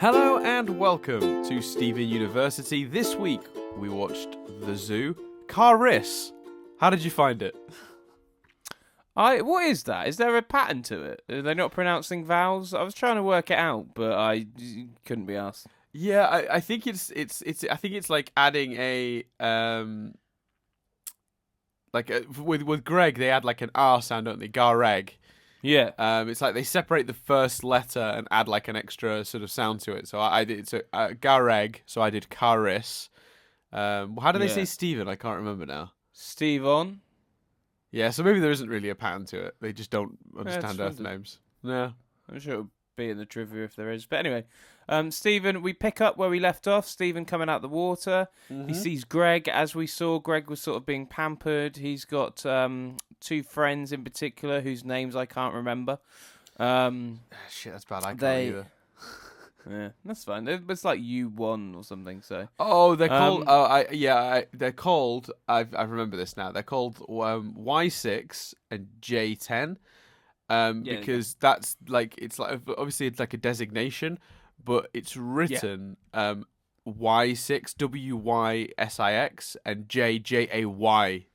Hello and welcome to Stephen University. This week we watched The Zoo. Caris, how did you find it? What is that? Is there a pattern to it? Are they not pronouncing vowels? I was trying to work it out, but I couldn't be asked. Yeah, I think it's I think it's like adding a with Greg they add like an R sound, don't they? Gareg. Yeah. It's like they separate the first letter and add like an extra sort of sound to it. So I did Gareg. So I did Caris. How do they say Stephen? I can't remember now. Steve on. Yeah, so maybe there isn't really a pattern to it. They just don't understand Earth names. No. I'm sure it'll be in the trivia if there is. But anyway, Stephen, we pick up where we left off. Stephen coming out the water. Mm-hmm. He sees Greg. As we saw, Greg was sort of being pampered. He's got two friends in particular whose names I can't remember. Shit, that's bad. I can't either. Yeah, that's fine. It's like U1 or something. So. Oh, they're called. They're called. I remember this now. They're called Y6 and J10. Because that's like it's like obviously it's like a designation, but it's written Y6 WYSIX and JAY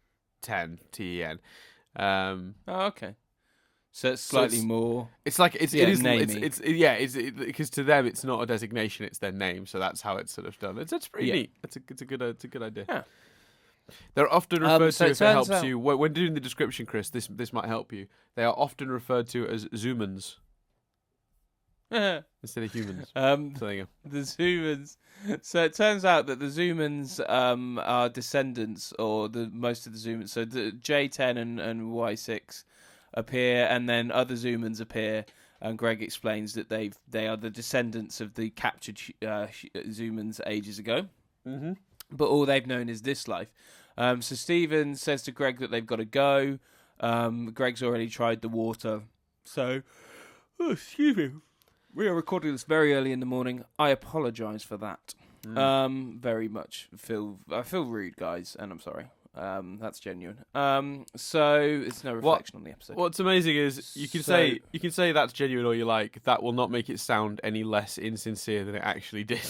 10 TEN. Okay. So it's slightly more. It's like it is namey. It's because to them it's not a designation, it's their name. So that's how it's sort of done. It's pretty neat. It's a good idea. Yeah. They're often referred to, if it helps out... you, when doing the description, Chris, this might help you. They are often referred to as zoomans instead of humans. So there you go. The zoomans. So it turns out that the zoomans are descendants, or most of the zoomans. So the J10 and Y6 appear, and then other zoomans appear. And Greg explains that they are the descendants of the captured zoomans ages ago. Mm-hmm. But all they've known is this life. So Stephen says to Greg that they've got to go. Greg's already tried the water. So, excuse me. We are recording this very early in the morning. I apologise for that. Very much. I feel rude, guys, and I'm sorry. That's genuine. So it's no reflection on the episode. What's amazing is you can say that's genuine all you like. That will not make it sound any less insincere than it actually did.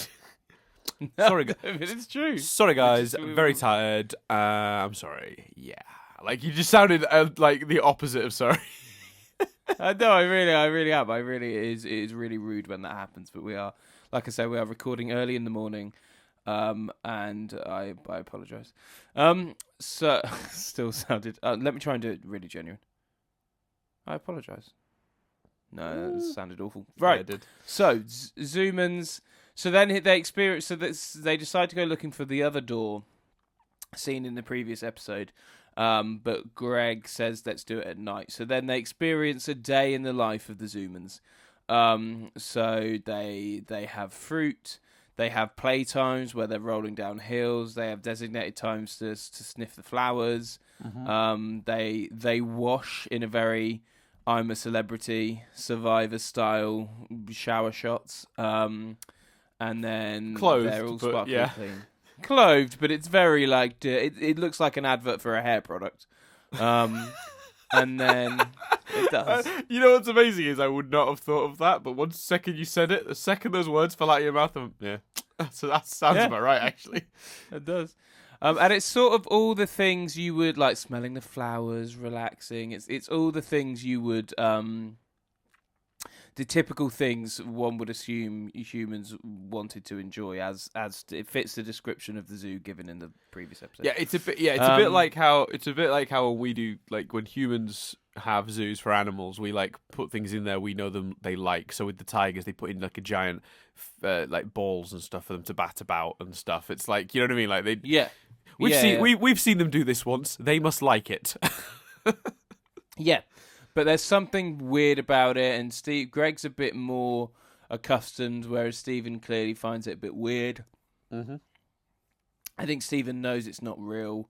No, sorry, but it's true. Sorry, guys. I'm very tired. I'm sorry. Yeah, like you just sounded like the opposite of sorry. No, I really am. It is really rude when that happens. But we are, like I said, we are recording early in the morning, and I apologise. So still sounded. Let me try and do it really genuine. I apologise. No, that sounded awful. Right. Yeah, it did. So zoomans. So then they experience. So they decide to go looking for the other door, seen in the previous episode. But Greg says let's do it at night. So then they experience a day in the life of the zoomans. So they have fruit. They have playtimes where they're rolling down hills. They have designated times to sniff the flowers. Mm-hmm. They wash in a very I'm a Celebrity Survivor style shower shots. And then clothed, they're all sparkly clean. Clothed, but it's very like it looks like an advert for a hair product. And then it does. You know what's amazing is I would not have thought of that, but one second you said it, the second those words fell out of your mouth, so that sounds about right, actually. It does. And it's sort of all the things you would like, smelling the flowers, relaxing. It's all the things you would the typical things one would assume humans wanted to enjoy, as it fits the description of the zoo given in the previous episode. Yeah, it's a bit like how we do, like when humans have zoos for animals, we like put things in there we know they like. So with the tigers, they put in like a giant like balls and stuff for them to bat about and stuff. It's like, you know what I mean? Like we've seen them do this once. They must like it. Yeah. But there's something weird about it, and Greg's a bit more accustomed, whereas Stephen clearly finds it a bit weird. Mm-hmm. I think Stephen knows it's not real.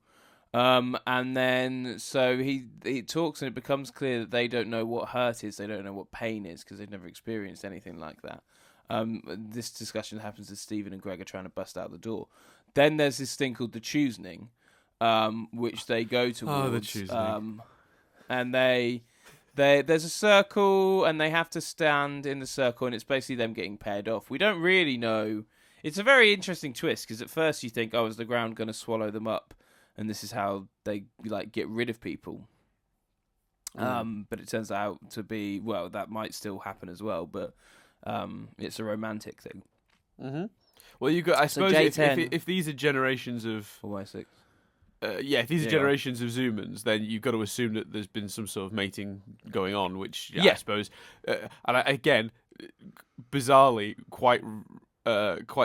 And then, so he talks, and it becomes clear that they don't know what hurt is, they don't know what pain is, because they've never experienced anything like that. This discussion happens as Stephen and Greg are trying to bust out the door. Then there's this thing called the Choosening, which they go towards. Oh, the Choosening. And they there's a circle, and they have to stand in the circle, and it's basically them getting paired off. We don't really know. It's a very interesting twist, because at first you think, oh, is the ground going to swallow them up? And this is how they like get rid of people. But it turns out to be, well, that might still happen as well, but it's a romantic thing. Mm-hmm. Well, I suppose if these are generations of Y6. If these are generations of Zoomans, then you've got to assume that there's been some sort of mating going on, which I suppose, again, bizarrely, quite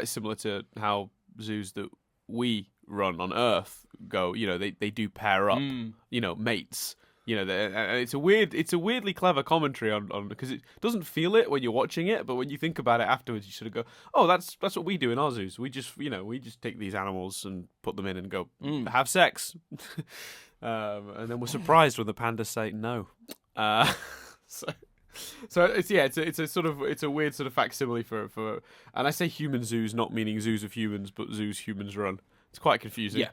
similar to how zoos that we run on Earth go. They do pair up, mates. And it's a weirdly clever commentary on because it doesn't feel it when you're watching it, but when you think about it afterwards, you sort of go, "Oh, that's what we do in our zoos. We just take these animals and put them in and go have sex," and then we're surprised when the pandas say no. So it's a weird sort of facsimile for, and I say human zoos, not meaning zoos of humans, but zoos humans run. It's quite confusing. Yeah.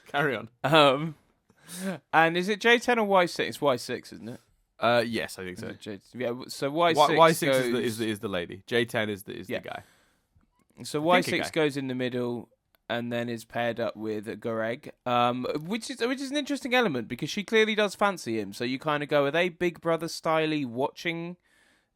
Carry on. And is it J10 or Y6? It's Y6, isn't it? Yes, I think so. So Y6 is the lady. J10 is the guy. So Y6 goes in the middle and then is paired up with Greg, which is an interesting element because she clearly does fancy him. So you kind of go, are they Big Brother styly watching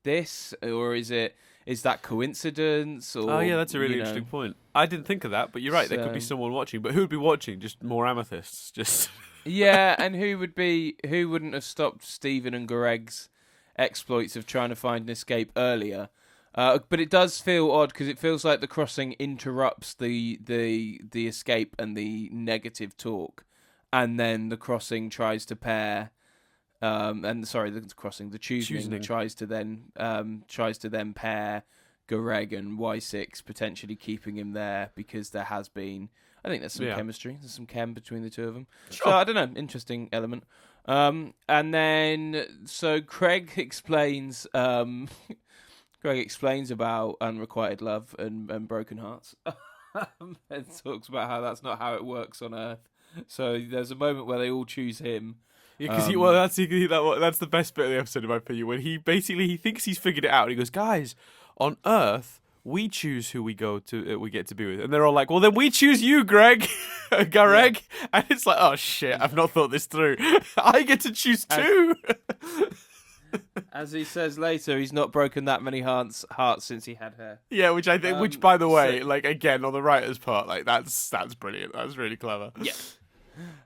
this, or is that coincidence? Or, oh yeah, that's a really interesting point. I didn't think of that, but you're right. There could be someone watching, but who would be watching? Just more amethysts, just. Yeah, and who wouldn't have stopped Stephen and Greg's exploits of trying to find an escape earlier? But it does feel odd because it feels like the crossing interrupts the escape and the negative talk, and then the crossing tries to pair. The choosing tries to then pair Greg and Y6, potentially keeping him there because there has been. I think there's some chemistry. There's some chem between the two of them. Sure. So I don't know. Interesting element. And then so Greg explains. Greg explains about unrequited love and broken hearts, and talks about how that's not how it works on Earth. So there's a moment where they all choose him. Yeah, because that's the best bit of the episode in my opinion. When he thinks he's figured it out. He goes, guys, on Earth. We choose who we get to be with, and they're all like, "Well, then we choose you, Greg, Gareg." Yeah. And it's like, "Oh shit, I've not thought this through. I get to choose too." As he says later, he's not broken that many hearts since he had hair. Yeah, which I think, which by the way, like again on the writer's part, like that's brilliant. That's really clever. Yeah.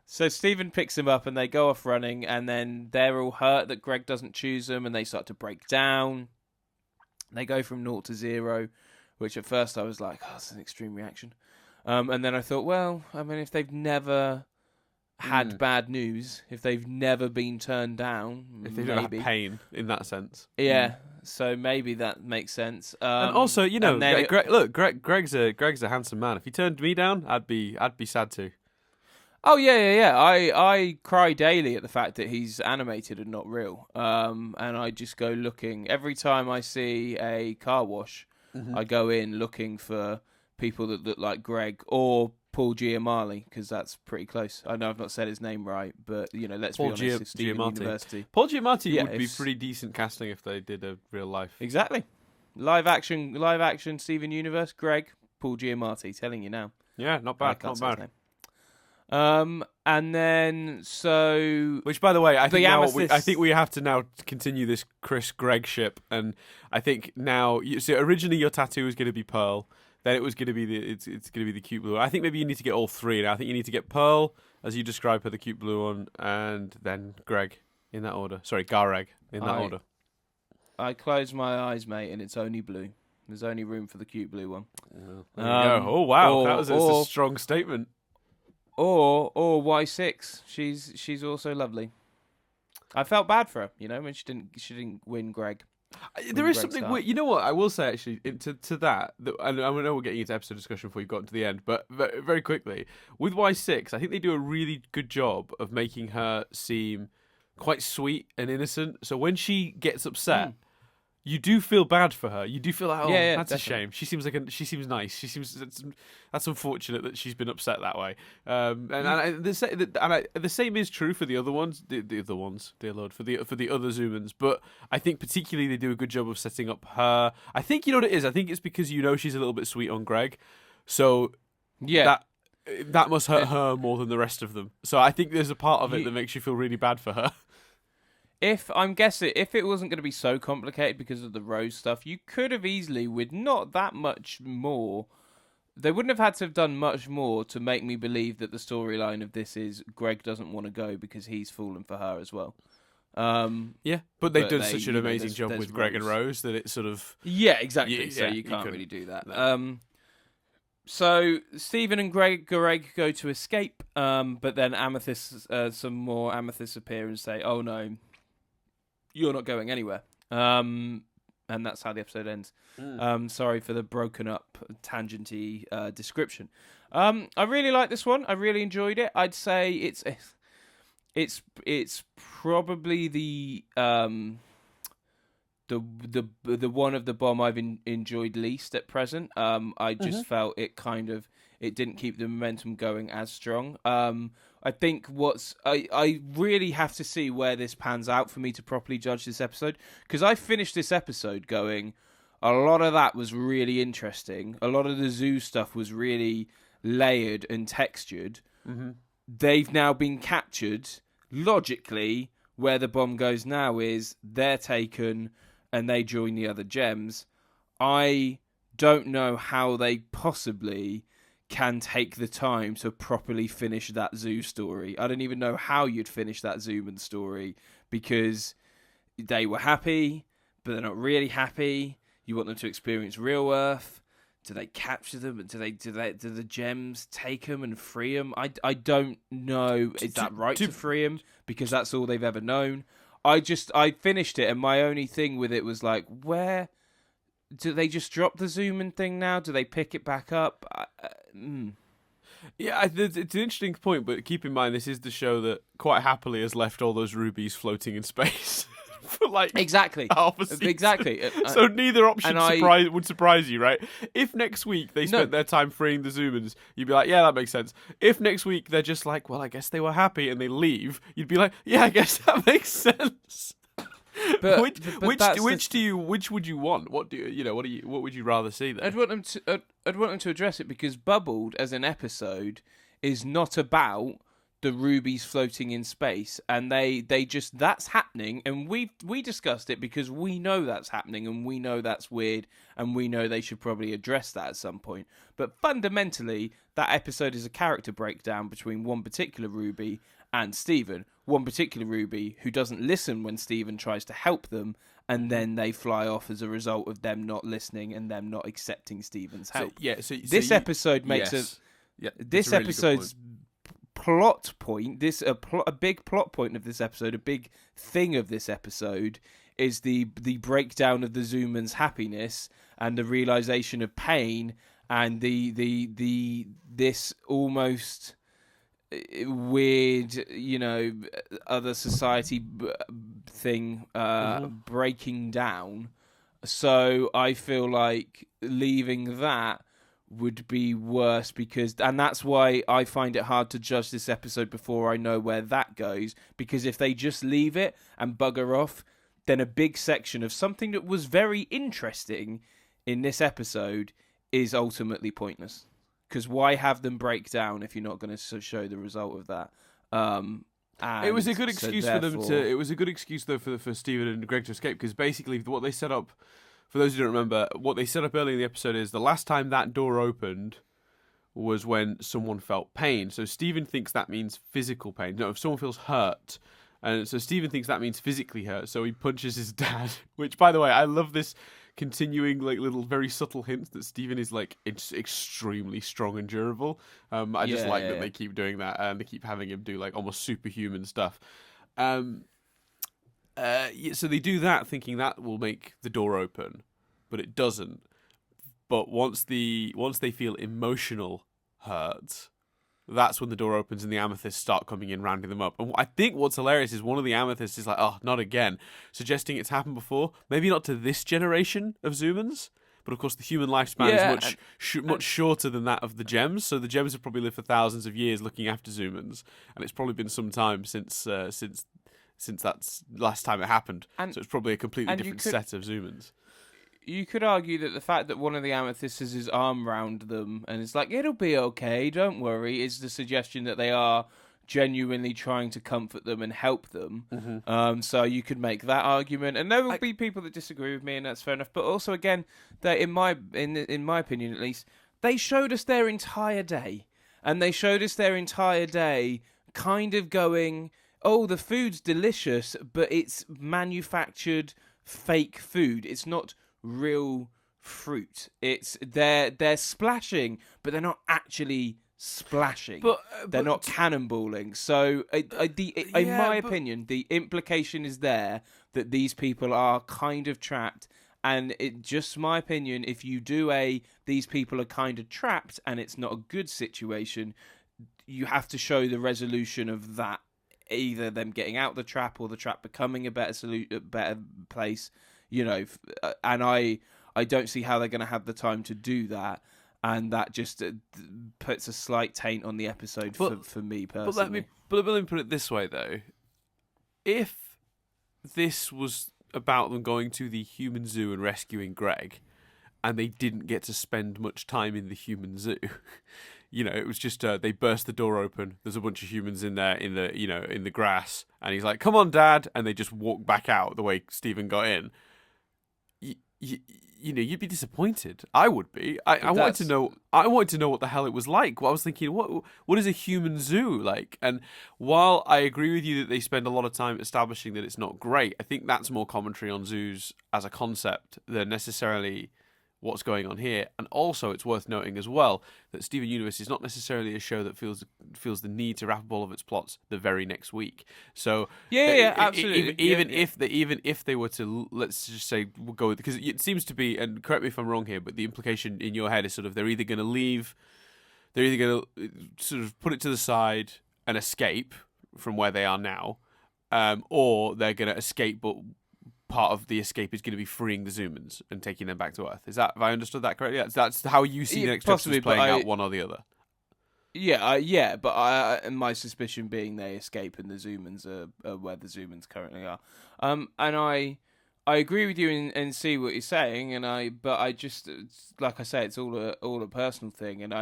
So Stephen picks him up, and they go off running, and then they're all hurt that Greg doesn't choose them, and they start to break down. They go from 0 to 0. Which at first I was like, oh, that's an extreme reaction. And then I thought, well, I mean, if they've never had bad news, if they've never been turned down, if they don't have pain in that sense. Yeah, so maybe that makes sense. And also, Greg's a handsome man. If he turned me down, I'd be sad too. Oh, yeah. I cry daily at the fact that he's animated and not real. And I just go looking. Every time I see a car wash, I go in looking for people that look like Greg or Paul Giamatti, because that's pretty close. I know I've not said his name right, but let's be honest. If Stephen University, Paul Giamatti would be pretty decent casting if they did a real life. Exactly, live action Steven Universe, Greg, Paul Giamatti. Telling you now. Yeah, not bad. Not bad. And then so, which by the way, I think we have to now continue this Chris Greg ship, and I think now. So originally your tattoo was going to be Pearl, then it was going to be it's going to be the cute blue. I think maybe you need to get all three now. I think you need to get Pearl as you described her, the cute blue one, and then Greg in that order. Sorry, Gareg in that order. I close my eyes, mate, and it's only blue. There's only room for the cute blue one. There you go. Oh wow, that was a strong statement. Or Y6, she's also lovely. I felt bad for her, when she didn't win Greg. There is something weird. You know what? I will say actually to that, and I know we're getting into episode discussion before you've gotten to the end, but very quickly with Y6, I think they do a really good job of making her seem quite sweet and innocent. So when she gets upset, you do feel bad for her. You do feel like, that's definitely. a shame. She seems nice. That's unfortunate that she's been upset that way. The same is true for the other ones. The other ones, dear Lord, for the other Zoomans. But I think particularly they do a good job of setting up her. I think you know what it is. I think it's because she's a little bit sweet on Greg, so that must hurt her more than the rest of them. So I think there's a part of it that makes you feel really bad for her. If I'm guessing, if it wasn't going to be so complicated because of the Rose stuff, you could have easily, with not that much more, they wouldn't have had to have done much more to make me believe that the storyline of this is Greg doesn't want to go because he's fallen for her as well. But they've done such an amazing job with Greg and Rose that it's sort of... Yeah, exactly. So you can't really do that. No. So Stephen and Greg go to escape, but then some more Amethysts appear and say, "Oh no, you're not going anywhere." And that's how the episode ends. Sorry for the broken up, tangenty description. I really like this one. I really enjoyed it. I'd say it's probably the one of the bomb I've enjoyed least at present. I just felt it didn't keep the momentum going as strong. I think I really have to see where this pans out for me to properly judge this episode, because I finished this episode going, a lot of that was really interesting. A lot of the zoo stuff was really layered and textured. Mm-hmm. They've now been captured. Logically, where the bomb goes now is they're taken and they join the other gems. I don't know how they possibly can take the time to properly finish that zoo story. I don't even know how you'd finish that Zooman story, because they were happy, but they're not really happy. You want them to experience real Earth. Do they capture them? Do the gems take them and free them? I don't know. Is that right to free them? Because that's all they've ever known. I finished it, and my only thing with it was like, where do they just drop the Zooman thing now? Do they pick it back up? Yeah, it's an interesting point, but keep in mind this is the show that quite happily has left all those rubies floating in space for like half a season. Exactly. So neither option would surprise you, right? If next week they spent their time freeing the Zoomans, you'd be like, yeah, that makes sense. If next week they're just like, well, I guess they were happy and they leave, you'd be like, yeah, I guess that makes sense. But which would you want? What would you rather see there? I'd want them to address it, because Bubbled as an episode is not about the rubies floating in space, and they just, that's happening, and we discussed it because we know that's happening, and we know that's weird, and we know they should probably address that at some point. But fundamentally, that episode is a character breakdown between one particular ruby and Steven. One particular ruby who doesn't listen when Steven tries to help them, and then they fly off as a result of them not listening and them not accepting Steven's help. This episode makes this episode's plot point, a big plot point of this episode, a big thing of this episode, is the breakdown of the Zooman's happiness and the realization of pain, and this almost weird, other society thing breaking down. So I feel like leaving that would be worse, and that's why I find it hard to judge this episode before I know where that goes, because if they just leave it and bugger off, then a big section of something that was very interesting in this episode is ultimately pointless. Because why have them break down if you're not going to show the result of that? It was a good excuse for them to. It was a good excuse though for Steven and Greg to escape, because basically what they set up, for those who don't remember, what they set up early in the episode is the last time that door opened was when someone felt pain. So Steven thinks that means physical pain. No, if someone feels hurt. And so Steven thinks that means physically hurt, so he punches his dad. Which, by the way, I love this continuing like little very subtle hints that Steven is like extremely strong and durable. I just like that they keep doing that, and they keep having him do like almost superhuman stuff. So they do that thinking that will make the door open, but it doesn't. But once they feel emotional hurt, that's when the door opens and the amethysts start coming in, rounding them up. And I think what's hilarious is one of the amethysts is like, oh, not again, suggesting it's happened before. Maybe not to this generation of Zoomans, but of course the human lifespan is much shorter than that of the gems. So the gems have probably lived for thousands of years looking after Zoomans, and it's probably been some time since that's last time it happened. So it's probably a completely different set of Zoomans. You could argue that the fact that one of the amethysts has his arm round them and it's like, it'll be okay, don't worry, is the suggestion that they are genuinely trying to comfort them and help them. Mm-hmm. So you could make that argument, and there will be people that disagree with me, and that's fair enough. But also, again, that in my opinion at least, they showed us their entire day, and they showed us their entire day kind of going, oh, the food's delicious, but it's manufactured fake food. It's not real fruit. It's they're splashing, but they're not actually splashing. They're not cannonballing. So, in my opinion, the implication is there that these people are kind of trapped. And it just my opinion. If you do these people are kind of trapped, and it's not a good situation, you have to show the resolution of that. Either them getting out the trap or the trap becoming a better place. And I don't see how they're going to have the time to do that, and that just puts a slight taint on the episode for me personally. But let me put it this way though: if this was about them going to the human zoo and rescuing Greg, and they didn't get to spend much time in the human zoo, it was just they burst the door open. There's a bunch of humans in there in the grass, and he's like, "Come on, Dad," and they just walk back out the way Stephen got in. You'd be disappointed. I would be. I wanted to know. I wanted to know what the hell it was like. I was thinking, what is a human zoo like? And while I agree with you that they spend a lot of time establishing that it's not great, I think that's more commentary on zoos as a concept than necessarily what's going on here. And also, it's worth noting as well that Steven Universe is not necessarily a show that feels the need to wrap up all of its plots the very next week. So absolutely. Even if they were to, let's just say, we'll go with, because it seems to be, and correct me if I'm wrong here, but the implication in your head is sort of they're either going to sort of put it to the side and escape from where they are now, or they're going to escape, but part of the escape is going to be freeing the Zoomans and taking them back to Earth. Have I understood that correctly? That's how you see the next episodes playing out, one or the other. But my suspicion being they escape and the Zoomans are where the Zoomans currently are. And I agree with you and see what you're saying, but I just, like I say, it's all a personal thing, and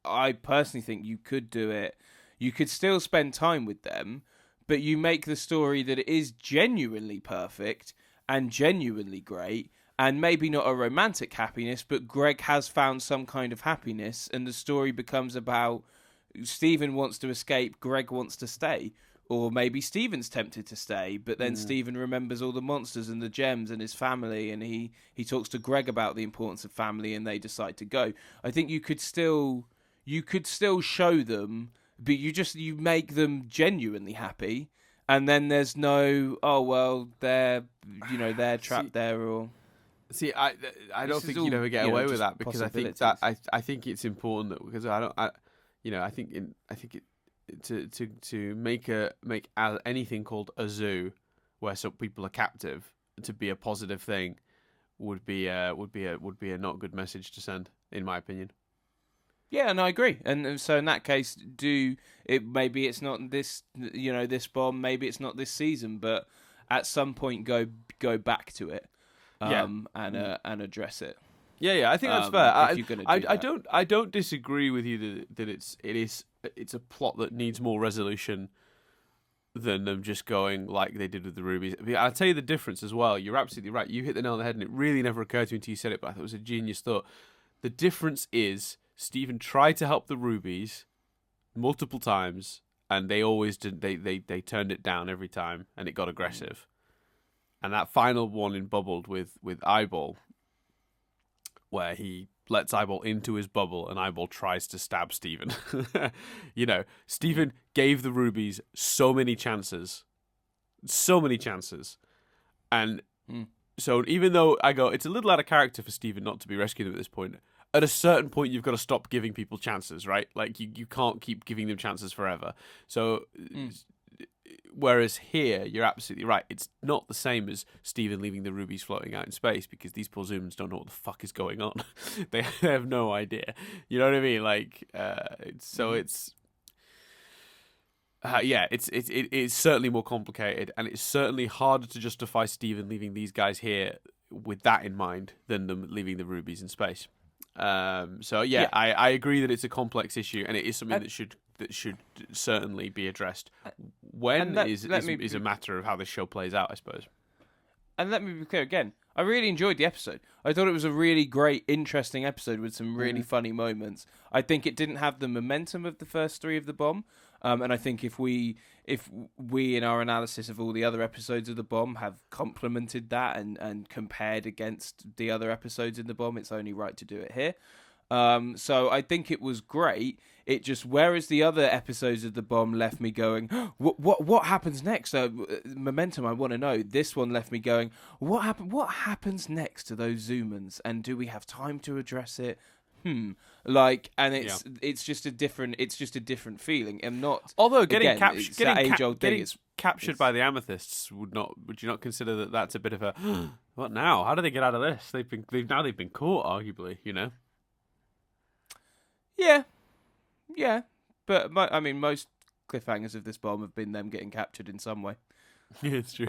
I personally think you could do it. You could still spend time with them, but you make the story that it is genuinely perfect and genuinely great, and maybe not a romantic happiness, but Greg has found some kind of happiness, and the story becomes about Stephen wants to escape, Greg wants to stay. Or maybe Stephen's tempted to stay, but then Stephen remembers all the monsters and the gems and his family, and he talks to Greg about the importance of family, and they decide to go. I think you could still show them, but you make them genuinely happy, and then there's no, oh well, they're trapped there, or see, I don't think you'd ever get away with that, because I think that I think it's important that, because I think to make anything called a zoo where some people are captive to be a positive thing would be a not good message to send, in my opinion. Yeah, and I agree. And so in that case, maybe it's not this this bomb, maybe it's not this season, but at some point go back to it, and address it. Yeah, I think that's fair. I don't disagree with you that it's a plot that needs more resolution than them just going like they did with the rubies. I mean, I'll tell you the difference as well. You're absolutely right. You hit the nail on the head, and it really never occurred to me until you said it, but I thought it was a genius thought. The difference is Stephen tried to help the rubies multiple times, and they always did. They turned it down every time, and it got aggressive. And that final one in Bubbled with Eyeball, where he lets Eyeball into his bubble and Eyeball tries to stab Stephen. Stephen gave the rubies so many chances. And so even though I go, it's a little out of character for Stephen not to be rescued at this point, at a certain point you've got to stop giving people chances, right? Like you can't keep giving them chances forever. So whereas here you're absolutely right, it's not the same as Steven leaving the rubies floating out in space, because these poor Zoomans don't know what the fuck is going on. They have no idea. You know what I mean? Like it's certainly more complicated, and it's certainly harder to justify Steven leaving these guys here with that in mind than them leaving the rubies in space. I agree that it's a complex issue, and it is something that should certainly be addressed. When is a matter of how this show plays out, I suppose. And let me be clear again. I really enjoyed the episode. I thought it was a really great, interesting episode with some really funny moments. I think it didn't have the momentum of the first three of The Bomb. And I think if we in our analysis of all the other episodes of The Bomb have complemented that and compared against the other episodes in The Bomb, it's only right to do it here. So I think it was great. It just, whereas the other episodes of The Bomb left me going, what happens next? Momentum, I want to know. This one left me going, what happens next to those Zoomans, and do we have time to address it? It's just a different feeling, and not. Although getting captured by the amethysts would you not consider that that's a bit of a what now? How do they get out of this? They've been caught, arguably, you know. Yeah, but most cliffhangers of this bomb have been them getting captured in some way. Yeah, it's true.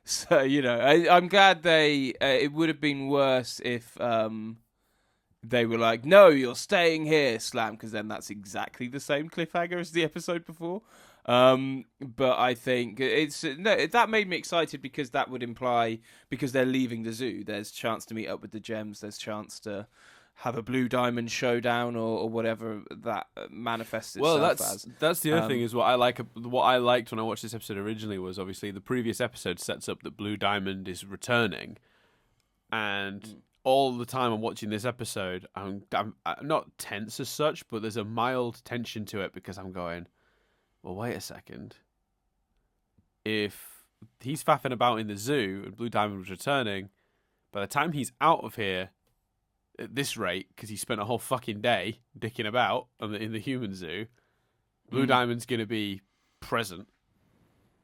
So you know, I'm glad they. It would have been worse if they were like, "No, you're staying here, Slam," because then that's exactly the same cliffhanger as the episode before. But I think that made me excited, because that would imply, because they're leaving the zoo, there's chance to meet up with the gems. There's chance to have a Blue Diamond showdown or whatever that manifests itself as. That's the other thing, is what I liked when I watched this episode originally was, obviously the previous episode sets up that Blue Diamond is returning, and all the time I'm watching this episode, I'm not tense as such, but there's a mild tension to it, because I'm going, well, wait a second. If he's faffing about in the zoo and Blue Diamond was returning, by the time he's out of here, at this rate, because he spent a whole fucking day dicking about in the human zoo, Blue Diamond's going to be present.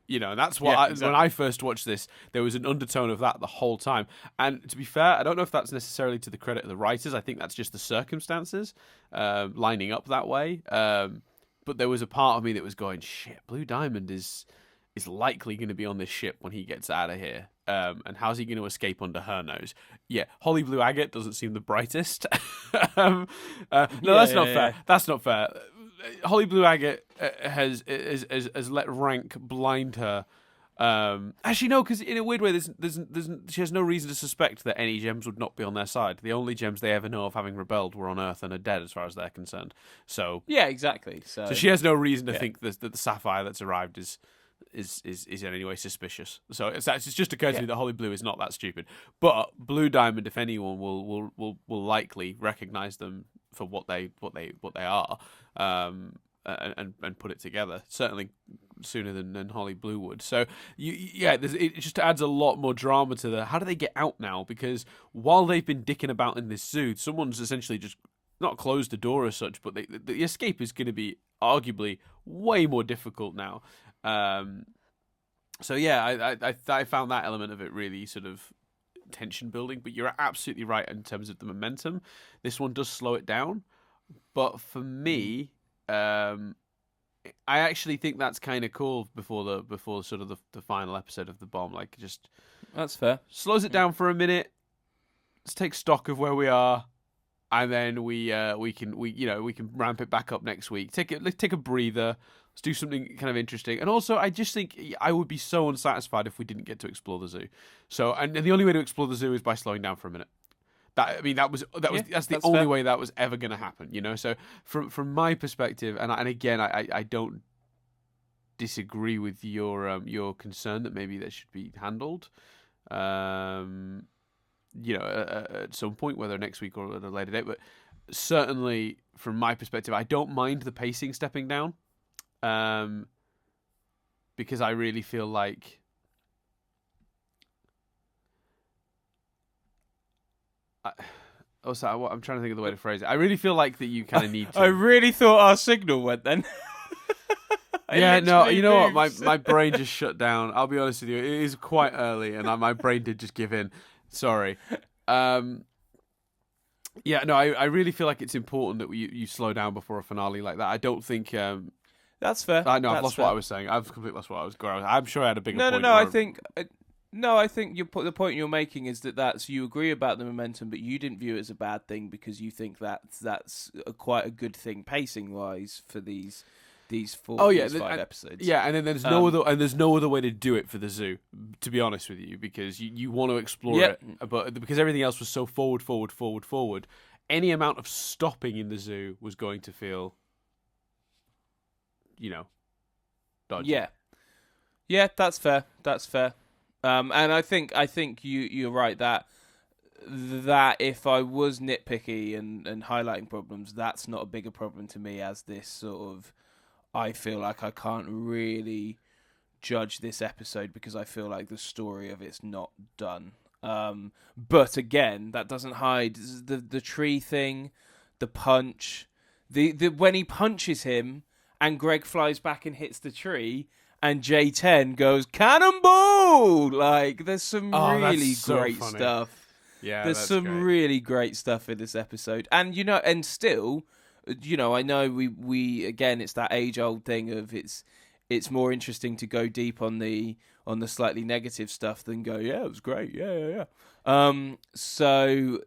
You know, and that's what when I first watched this, there was an undertone of that the whole time. And to be fair, I don't know if that's necessarily to the credit of the writers. I think that's just the circumstances lining up that way. But there was a part of me that was going, shit, Blue Diamond is likely going to be on this ship when he gets out of here. And how's he going to escape under her nose? Yeah, Holly Blue Agate doesn't seem the brightest. That's not fair. That's not fair. Holly Blue Agate has let rank blind her. Actually, no, because in a weird way, she has no reason to suspect that any gems would not be on their side. The only gems they ever know of having rebelled were on Earth and are dead, as far as they're concerned. So yeah, exactly. So she has no reason to think that the sapphire that's arrived is in any way suspicious. So it's just occurred to me that Holly Blue is not that stupid. But Blue Diamond, if anyone, will likely recognize them for what they are, and put it together. Certainly sooner than Holly Blue would. So it just adds a lot more drama to how do they get out now? Because while they've been dicking about in this zoo, someone's essentially just not closed the door as such, but the escape is going to be arguably way more difficult now. I found that element of it really sort of tension building, but you're absolutely right in terms of the momentum. This one does slow it down, but for me, I actually think that's kind of cool before sort of the final episode of The Bomb. Like, just that's fair. Slows it down for a minute. Let's take stock of where we are, and then we can ramp it back up next week. Let's take a breather. Let's do something kind of interesting. And also, I just think I would be so unsatisfied if we didn't get to explore the zoo. So, and the only way to explore the zoo is by slowing down for a minute. That's the only way that was ever going to happen, you know. So, from my perspective, and again, I don't disagree with your concern that maybe that should be handled, at some point, whether next week or at a later date. But certainly, from my perspective, I don't mind the pacing stepping down. Because I really feel like Oh, sorry, I'm trying to think of the way to phrase it. I really feel like that you kind of need to. I really thought our signal went then. Yeah, no, you know moves. what? My brain just shut down. I'll be honest with you. It is quite early, and my brain did just give in. Sorry. Yeah, no, I really feel like it's important that you slow down before a finale like that. I don't think. That's fair. I know I've That's lost fair. what I was saying. I've completely lost what I was going. I'm sure I had a bigger point. No. I think. No, I think the point you're making is that you agree about the momentum, but you didn't view it as a bad thing because you think that's quite a good thing pacing wise for these five episodes. Yeah, and then there's no other way to do it for the zoo. To be honest with you, because you want to explore it, but because everything else was so forward. Any amount of stopping in the zoo was going to feel, dodgy. Yeah, that's fair. And I think you're right that if I was nitpicky and highlighting problems, that's not a bigger problem to me as this sort of. I feel like I can't really judge this episode because I feel like the story of it's not done. But again, that doesn't hide the tree thing, the punch, the when he punches him and Greg flies back and hits the tree. And J10 goes cannonball! Like, there's some really great stuff. Yeah, there's some really great stuff in this episode, and and still, I know we again, it's that age-old thing of it's more interesting to go deep on the slightly negative stuff than go, yeah, it was great, yeah. So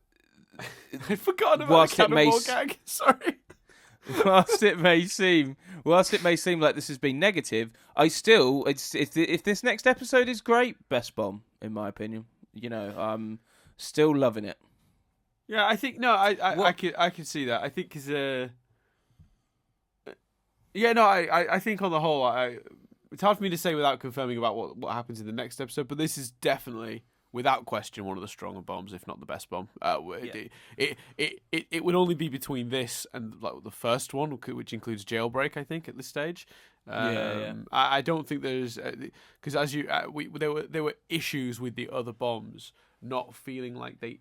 I'd forgotten about the cannonball gag. Sorry. Whilst it may seem like this has been negative, I still if this next episode is great, best bomb in my opinion. I'm still loving it. Yeah, I think I can see that. I think because I think on the whole, it's hard for me to say without confirming about what happens in the next episode. But this is definitely, without question, one of the stronger bombs, if not the best bomb. It would only be between this and the first one, which includes Jailbreak, I think, at this stage. I don't think there's because there were issues with the other bombs not feeling like they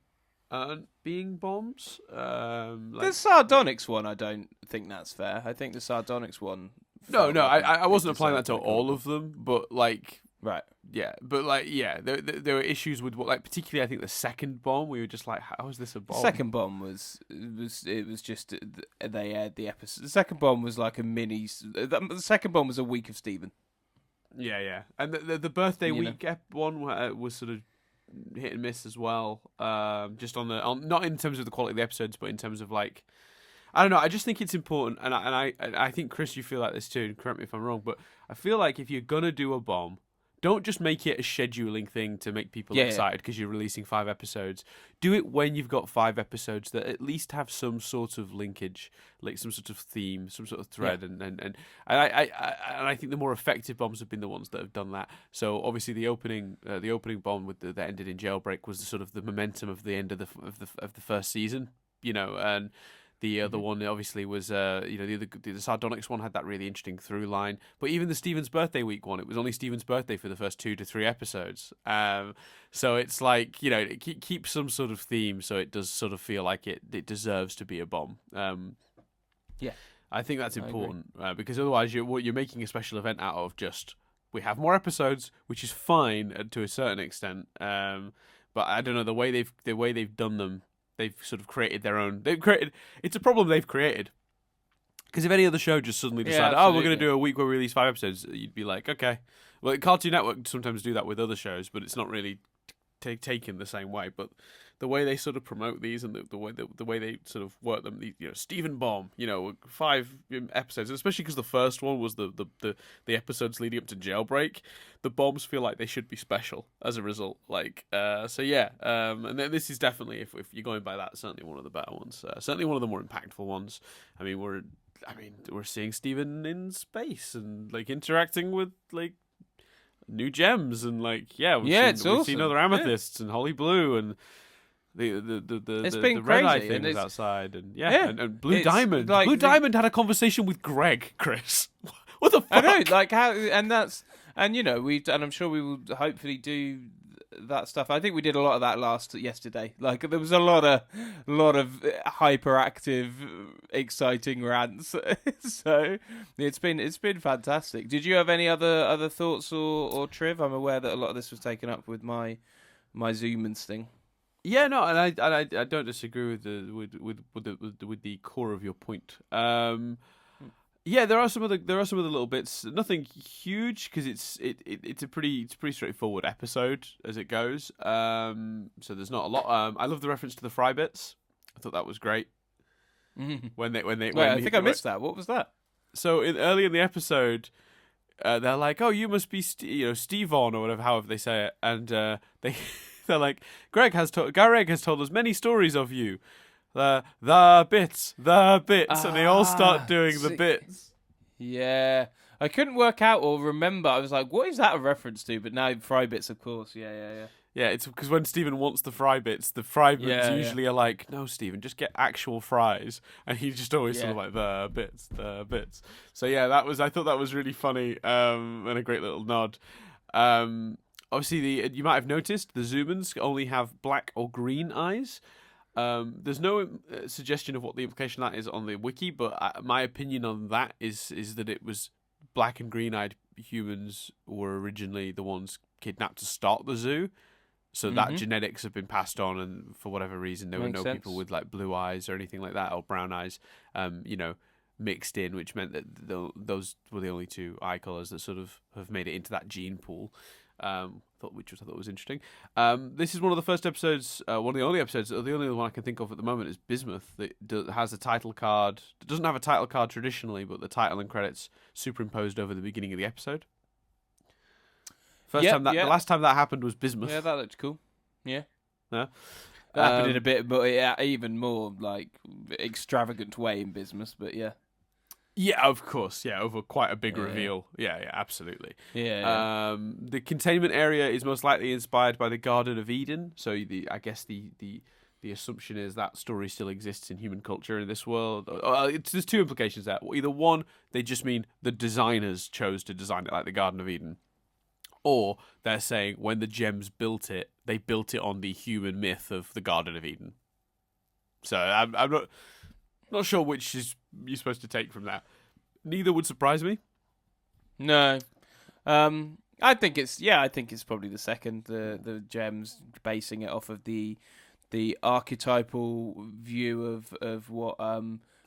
aren't being bombs. The Sardonyx one, I don't think that's fair. I think the Sardonyx one. I wasn't applying that to all of them, but right. Yeah, but there were issues with particularly I think the second bomb. We were just like, how is this a bomb? The second bomb was just they aired the episode. The second bomb was like a mini. The second bomb was a week of Steven. Yeah, and the birthday week one was sort of hit and miss as well. Just on not in terms of the quality of the episodes, but in terms of I don't know. I just think it's important, and I think Chris, you feel like this too. And correct me if I'm wrong, but I feel like if you're gonna do a bomb, don't just make it a scheduling thing to make people excited because you're releasing 5 episodes. Do it when you've got 5 episodes that at least have some sort of linkage, like some sort of theme, some sort of thread, and I think the more effective bombs have been the ones that have done that. So obviously the opening bomb that ended in Jailbreak was sort of the momentum of the end of the first season, and. The other one obviously was, the Sardonyx one had that really interesting through line. But even the Steven's birthday week one, it was only Steven's birthday for the first 2 to 3 episodes. So it's like, it keeps some sort of theme, so it does sort of feel like it deserves to be a bomb. I think that's important because otherwise you're making a special event out of just we have more episodes, which is fine to a certain extent. But I don't know the way they've done them. They've sort of created their own. It's a problem they've created. Because if any other show just suddenly decided, we're going to do a week where we release 5 episodes, you'd be like, okay. Well, Cartoon Network sometimes do that with other shows, but it's not really taken the same way. But the way they sort of promote these and the way they sort of work them, Stephen Bomb, 5 episodes, and especially because the first one was the episodes leading up to Jailbreak, the bombs feel like they should be special as a result. And then this is definitely, if you're going by that, certainly one of the better ones. Certainly one of the more impactful ones. I mean, we're seeing Steven in space and interacting with new gems and we've seen other amethysts and Holly Blue and the red eye thing was outside and and Blue Diamond. Blue Diamond had a conversation with Greg, Chris. What the fuck? I know, how, and I'm sure we will hopefully do that stuff. I think we did a lot of that yesterday. Like there was a lot of hyperactive, exciting rants. So it's been fantastic. Did you have any other thoughts or Triv? I'm aware that a lot of this was taken up with my Zoomans thing. Yeah, no, and I don't disagree with the core of your point. Yeah, there are some of the little bits. Nothing huge because it's a pretty straightforward episode as it goes. So there's not a lot. I love the reference to the fry bits. I thought that was great. When they I think I missed that. What was that? So early in the episode, they're like, "Oh, you must be Steve on or whatever, however they say it," and they they're like, Greg has told us many stories of you. The bits, and they all start doing the bits. Yeah, I couldn't work out or remember. I was like, "What is that a reference to?" But now fry bits, of course. Yeah. Yeah, it's because when Stephen wants the fry bits usually are like, "No, Stephen, just get actual fries," and he's just always sort of like the bits. So yeah, I thought that was really funny and a great little nod. Obviously, you might have noticed the Zoomans only have black or green eyes. There's no suggestion of what the implication of that is on the wiki, but my opinion on that is that it was black and green-eyed humans were originally the ones kidnapped to start the zoo, so that genetics have been passed on, and for whatever reason there were no people with like blue eyes or anything like that, or brown eyes, mixed in, which meant that those were the only two eye colours that sort of have made it into that gene pool. Which I thought was interesting. This is one of the first episodes, one of the only episodes, or the only one I can think of at the moment is Bismuth, that has a title card. It doesn't have a title card traditionally, but the title and credits superimposed over the beginning of the episode. The last time that happened was Bismuth. Yeah, that looked cool. Yeah. Yeah. That happened in a bit, but even more like extravagant way in Bismuth, but yeah. Yeah, of course. Yeah, over quite a big reveal. Yeah, absolutely. Yeah. The containment area is most likely inspired by the Garden of Eden. So I guess the assumption is that story still exists in human culture in this world. There's two implications there. Either one, they just mean the designers chose to design it like the Garden of Eden, or they're saying when the gems built it, they built it on the human myth of the Garden of Eden. So I'm not sure which is you're supposed to take from that. Neither would surprise me. No. I think it's probably the second, the gems, basing it off of the archetypal view of what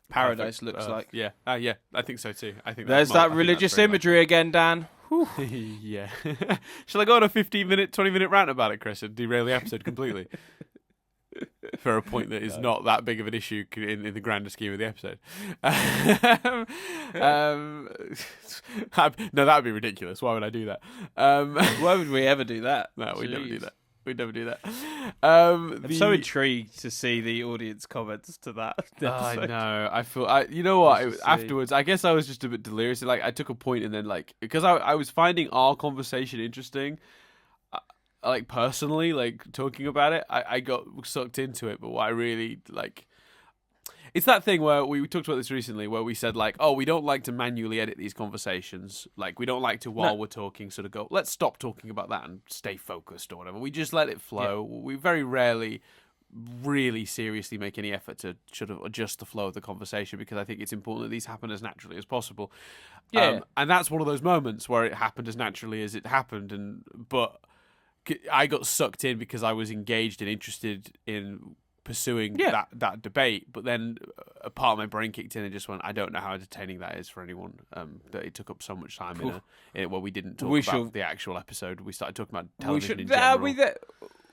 paradise looks like. Yeah. Yeah, I think so too. I think there's that religious imagery again, Dan. Yeah. Shall I go on a 15-minute, 20-minute rant about it, Chris, and derail the episode completely? For a point that is not that big of an issue in the grander scheme of the episode. No, that would be ridiculous. Why would I do that? Why would we ever do that? No, we'd never do that. We'd never do that. I'm so intrigued to see the audience comments to that episode. I know. I feel. You know what? Afterwards, I guess I was just a bit delirious. Like I took a point and then because I was finding our conversation interesting. Like personally, like talking about it, I got sucked into it. But what I really like, it's that thing where we talked about this recently, where we said like, oh, we don't like to manually edit these conversations. Like we don't like to while we're talking, sort of go, let's stop talking about that and stay focused or whatever. We just let it flow. Yeah. We very rarely, really seriously make any effort to sort of adjust the flow of the conversation because I think it's important that these happen as naturally as possible. Yeah, and that's one of those moments where it happened as naturally as it happened, but I got sucked in because I was engaged and interested in pursuing that debate. But then a part of my brain kicked in and just went, I don't know how entertaining that is for anyone. That it took up so much time in it where we didn't talk about the actual episode. We started talking about television in general.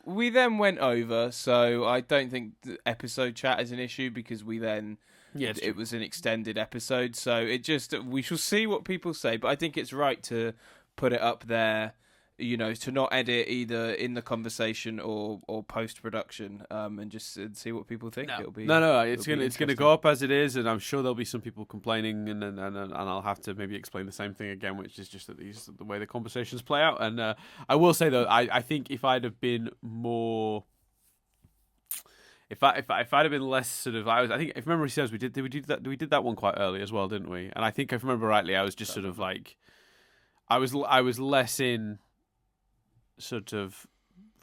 We then went over, so I don't think the episode chat is an issue because we then... Yeah, it was an extended episode, so we shall see what people say. But I think it's right to put it up there, to not edit either in the conversation or post production, and just see what people think. No, it's gonna go up as it is, and I'm sure there'll be some people complaining, and I'll have to maybe explain the same thing again, which is just that the way the conversations play out. And I will say though, I think if I'd have been more. If I'd have been less sort of, I think if memory serves, we did that one quite early as well, didn't we? And I think if I remember rightly, I was just sort of like, I was less in sort of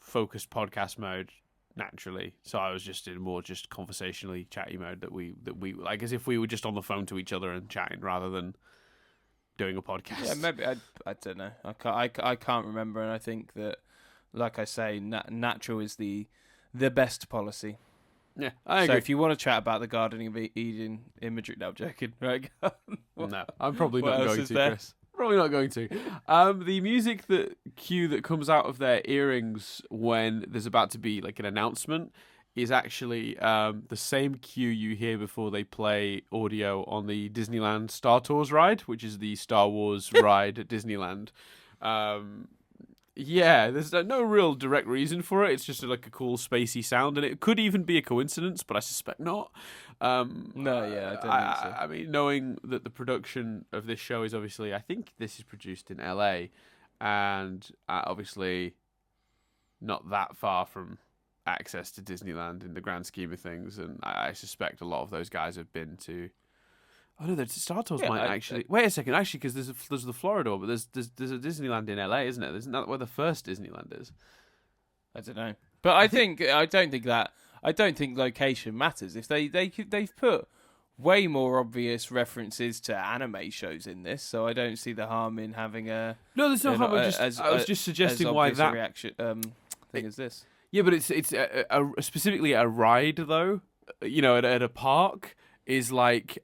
focused podcast mode naturally, so I was just in more just conversationally chatty mode that we like, as if we were just on the phone to each other and chatting rather than doing a podcast. Yeah, maybe I don't know. I can't remember, and I think that, like I say, natural is the best policy. Yeah, I agree. So if you want to chat about the Garden of Eden imagery, no, I'm joking. Right? No, I'm probably not going to, there? Chris. Probably not going to. The music cue that comes out of their earrings when there's about to be like an announcement is actually the same cue you hear before they play audio on the Disneyland Star Tours ride, which is the Star Wars ride at Disneyland. Yeah, there's no real direct reason for it. It's just like a cool spacey sound, and it could even be a coincidence, but I suspect not. No, yeah, I don't think so. I mean, knowing that the production of this show is obviously, I think this is produced in LA, and obviously not that far from access to Disneyland in the grand scheme of things, and I suspect a lot of those guys have been to. Oh no, the Star Tours might actually. Wait a second, actually, because there's the Florida, but there's a Disneyland in LA, isn't it? Isn't that where the first Disneyland is? I don't know, but I don't think location matters. If they've put way more obvious references to anime shows in this, so I don't see the harm in having a. No, there's no harm. I was just suggesting why that reaction thing is this. Yeah, but it's specifically a ride though. You know, at a park. Is like,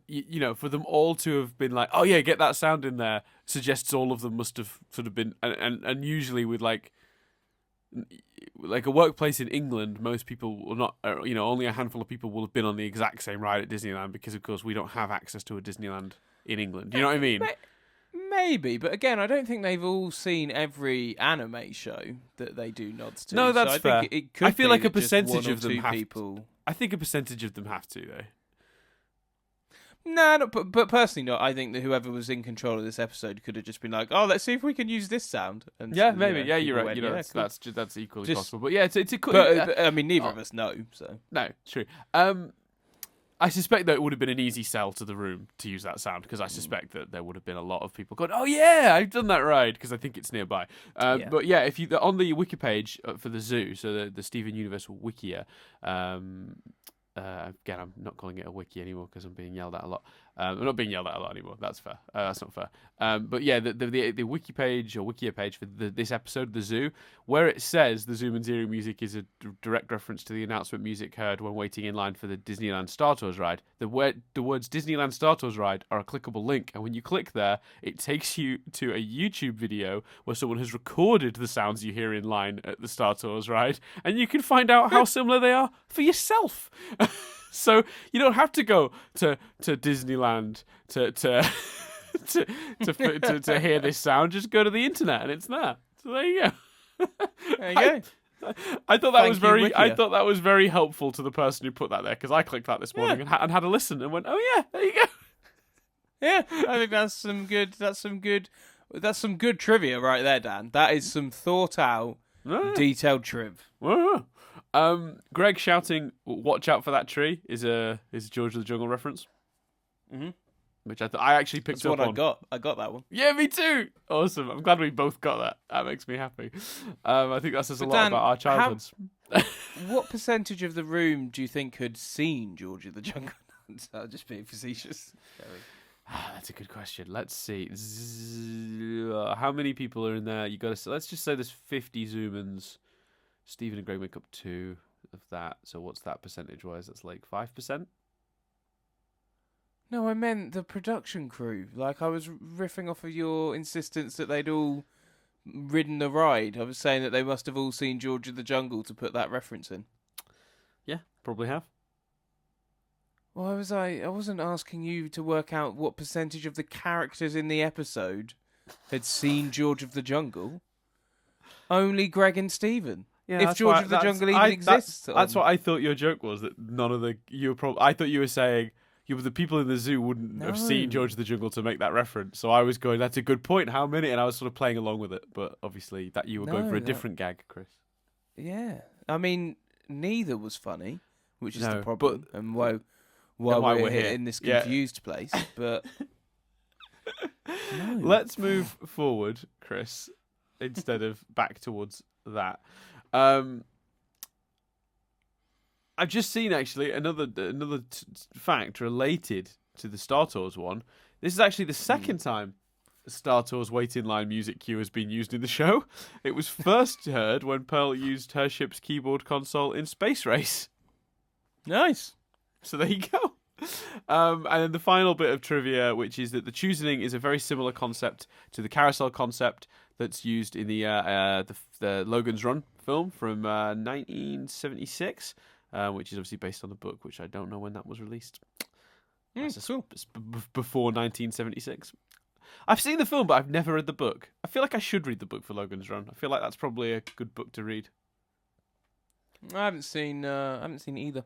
you know, for them all to have been like, oh yeah, get that sound in there, suggests all of them must have sort of been, and usually with like a workplace in England, most people will not, you know, only a handful of people will have been on the exact same ride at Disneyland because, of course, we don't have access to a Disneyland in England. Do you know what I mean? Maybe, but again, I don't think they've all seen every anime show that they do nods to. No, that's fair. I feel like a percentage of them have people. I think a percentage of them have to, though. No, but personally, not. I think that whoever was in control of this episode could have just been like, "Oh, let's see if we can use this sound." And yeah, maybe. Yeah, you're right. Went, you know, cool. that's equally possible. But yeah, it's a cool. But I mean, neither of us know. So no, true. I suspect that it would have been an easy sell to the room to use that sound because I suspect that there would have been a lot of people going, "Oh yeah, I've done that ride," because I think it's nearby. But yeah, if you on the wiki page for the zoo, so the Steven Universe Wikia. Again, I'm not calling it a wiki anymore because I'm being yelled at a lot. I'm not being yelled at a lot anymore. That's fair. That's not fair. But yeah, the wiki page or wikia page for this episode, the zoo, where it says the Zoom and Zero music is a direct reference to the announcement music heard when waiting in line for the Disneyland Star Tours ride. The words Disneyland Star Tours ride are a clickable link, and when you click there, it takes you to a YouTube video where someone has recorded the sounds you hear in line at the Star Tours ride, and you can find out how similar they are for yourself. So you don't have to go to Disneyland to hear this sound. Just go to the internet and it's there. So there you go. There you go. I thought that was very. I thought that was very helpful to the person who put that there because I clicked that this morning and had a listen and went, "Oh yeah, there you go." Yeah, I think that's some good. That's some good trivia right there, Dan. That is some thought out, detailed triv. Greg shouting, "Watch out for that tree!" is George of the Jungle reference. Mm-hmm. Which I actually picked up on. I got that one. Yeah, me too. Awesome. I'm glad we both got that. That makes me happy. I think that says a lot about our childhoods. What percentage of the room do you think had seen George of the Jungle? I'll just be facetious. That's a good question. Let's see. How many people are in there? You got to. Let's just say there's 50 Zoomans. Stephen and Greg make up 2 of that. So what's that percentage-wise? That's like 5%? No, I meant the production crew. Like, I was riffing off of your insistence that they'd all ridden the ride. I was saying that they must have all seen George of the Jungle to put that reference in. Yeah, probably have. Why was I wasn't asking you to work out what percentage of the characters in the episode had seen George of the Jungle. Only Greg and Stephen. Yeah, if George of the Jungle even exists. That's what I thought your joke was. That none of the I thought you were saying the people in the zoo wouldn't have seen George of the Jungle to make that reference. So I was going, that's a good point. How many? And I was sort of playing along with it. But obviously that you were going for a different gag, Chris. Yeah, I mean neither was funny, which is the problem, and why we're here in this confused place. But let's move forward, Chris, instead of back towards that. I've just seen actually another fact related to the Star Tours one. This is actually the second time Star Tours wait in line music cue has been used in the show. It was first heard when Pearl used her ship's keyboard console in Space Race. Nice. So there you go. And then the final bit of trivia, which is that the Choosing is a very similar concept to the carousel concept that's used in the Logan's Run film from 1976, which is obviously based on the book, which I don't know when that was released. Cool. Before 1976. I've seen the film, but I've never read the book. I feel like I should read the book for Logan's Run. I feel like that's probably a good book to read. I haven't seen either.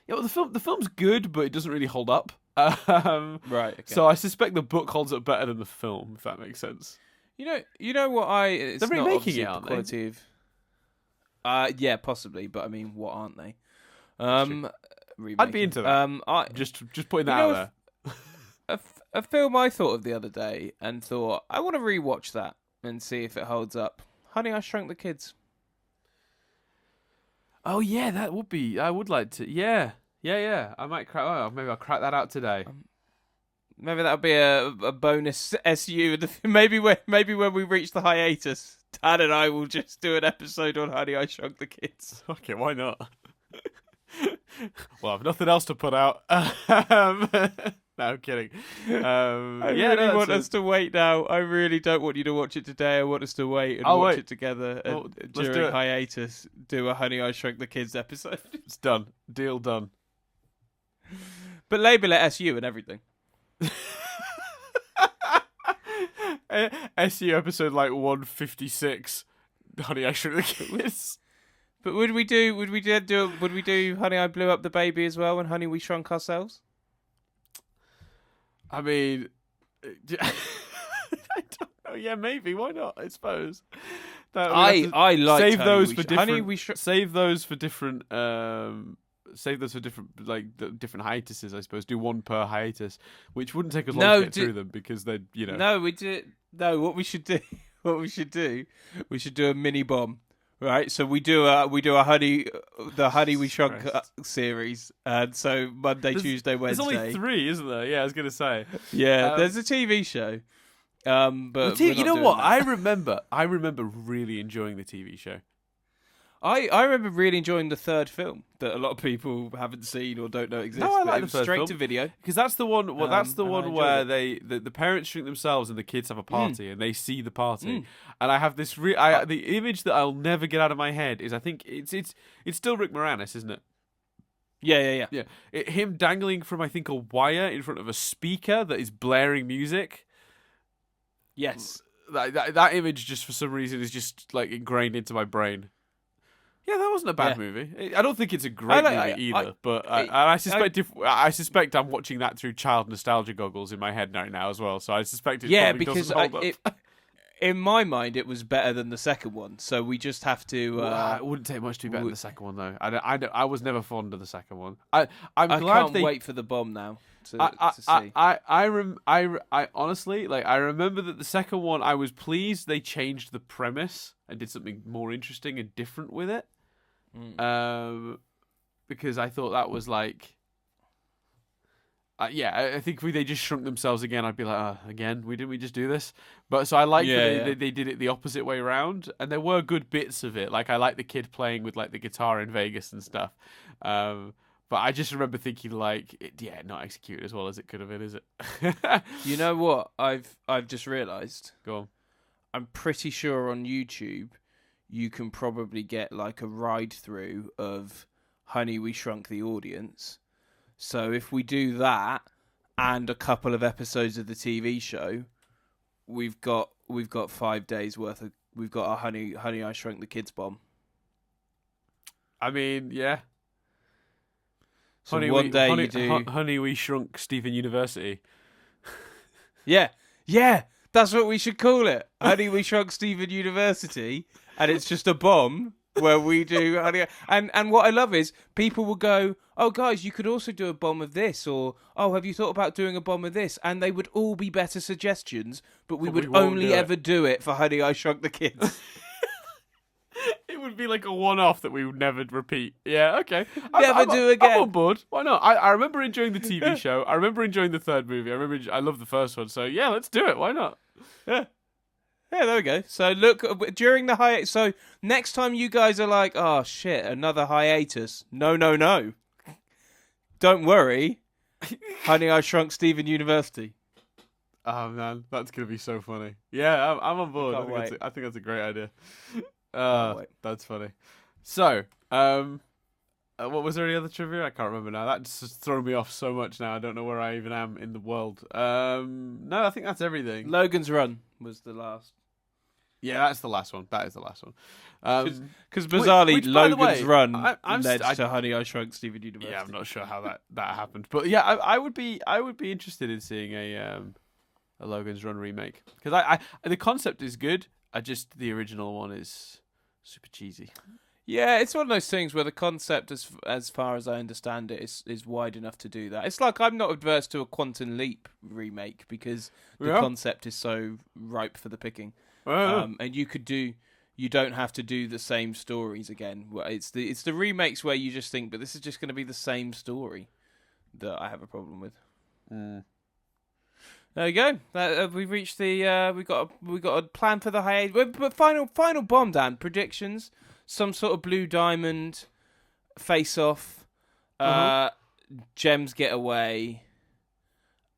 Yeah, well, the film's good, but it doesn't really hold up. Right. Okay. So I suspect the book holds up better than the film, if that makes sense. You know what They're remaking it, aren't they? Yeah, possibly, but I mean, what aren't they? I'd be into that. Just putting that out there. A film I thought of the other day and thought I want to rewatch that and see if it holds up. Honey, I Shrunk the Kids. Oh yeah, that would be. I would like to. Yeah. I might crack. Oh, maybe I'll crack that out today. Maybe that'll be a bonus SU. Maybe when we reach the hiatus, Dad and I will just do an episode on Honey, I Shrunk the Kids. Okay, why not? Well, I've nothing else to put out. No, I'm kidding. I really want us to wait now. I really don't want you to watch it today. I want us to wait and watch it together during hiatus. Do a Honey, I Shrunk the Kids episode. It's done. Deal done. But label it SU and everything. SU episode like 156. Honey, I Shrunk the Kids. But would we do Honey, I Blew Up the Baby as well, and Honey, We Shrunk Ourselves? I mean, I don't know. Yeah, maybe. Why not? I suppose. I like save those for different. Save those for different. Save those for different, different hiatuses. I suppose. Do one per hiatus, which wouldn't take us long to get through them because they, No, we do. No, what we should do. We should do a mini bomb. Right, so we do a Honey We Shrunk series, and so Monday, Tuesday, Wednesday. There's only 3, isn't there? Yeah, I was gonna say. Yeah, there's a TV show. But you know what? I remember really enjoying the TV show. I remember really enjoying the third film that a lot of people haven't seen or don't know exists. No, I like the third straight film. To video because that's the one. Well, that's the one where the parents shrink themselves and the kids have a party and they see the party. And I have this. The image that I'll never get out of my head is I think it's still Rick Moranis, isn't it? Yeah. Him dangling from I think a wire in front of a speaker that is blaring music. Yes, that image just for some reason is just like ingrained into my brain. Yeah, that wasn't a bad movie. I don't think it's a great movie either, but I suspect I'm watching that through child nostalgia goggles in my head right now as well. So I suspect it probably doesn't hold up. In my mind, it was better than the second one. So we just have to. It wouldn't take much to be better than the second one, though. I was never fond of the second one. I can't wait for the bomb now to see. I honestly I remember that the second one I was pleased they changed the premise and did something more interesting and different with it. Because I thought that was like. I think if they just shrunk themselves again, I'd be like, again, didn't we just do this? But so I like that they did it the opposite way around, and there were good bits of it. Like I like the kid playing with like the guitar in Vegas and stuff. But I just remember thinking not executed as well as it could have been, is it? You know what? I've just realised. Go on. I'm pretty sure on YouTube you can probably get like a ride through of Honey, We Shrunk the Audience. So if we do that and a couple of episodes of the TV show, we've got 5 days worth of we've got a Honey I Shrunk the Kids bomb. I mean, yeah. So Honey, we shrunk Stephen University. Yeah, that's what we should call it. Honey, we shrunk Stephen University, and it's just a bomb. Where we do, and what I love is people will go, oh guys, you could also do a bomb of this, or oh, have you thought about doing a bomb of this? And they would all be better suggestions, but we would only ever do it for Honey, I Shrunk the Kids. It would be like a one-off that we would never repeat. Yeah, okay. Never do again. I'm on board. Why not? I remember enjoying the TV show. I remember enjoying the third movie. I love the first one. So yeah, let's do it. Why not? Yeah. Yeah, there we go. So look, during the hiatus, so next time you guys are like, oh shit, another hiatus. No. Don't worry. Honey, I Shrunk Steven University. Oh man, that's going to be so funny. Yeah, I'm on board. I think that's a great idea. That's funny. So, what was there any other trivia? I can't remember now. That's just thrown me off so much now. I don't know where I even am in the world. No, I think that's everything. Logan's Run was the last. Yeah, that's the last one. That is the last one. Because bizarrely, Logan's Run led to Honey, I Shrunk Steven University. Yeah, I'm not sure how that happened, but yeah, I would be interested in seeing a Logan's Run remake because I the concept is good. The original one is super cheesy. Yeah, it's one of those things where the concept, as far as I understand it, is wide enough to do that. It's like I'm not adverse to a Quantum Leap remake because the concept is so ripe for the picking. And you don't have to do the same stories again. It's the remakes where you just think, but this is just going to be the same story that I have a problem with. There you go. We've reached the we got a plan for the hiatus. But final bomb, Dan. Predictions. Some sort of Blue Diamond face off. Gems get away.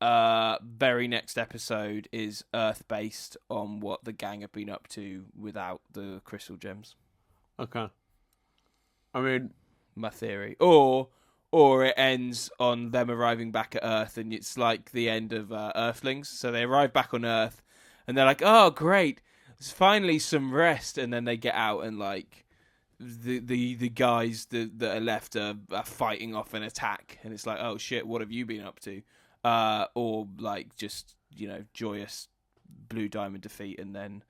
Very next episode is Earth based on what the gang have been up to without the crystal gems. Okay. I mean, my theory. Or it ends on them arriving back at Earth and it's like the end of Earthlings. So they arrive back on Earth and they're like, oh great, there's finally some rest, and then they get out and like the guys that are left are fighting off an attack, and it's like, oh shit, what have you been up to? Or like just, joyous Blue Diamond defeat, and then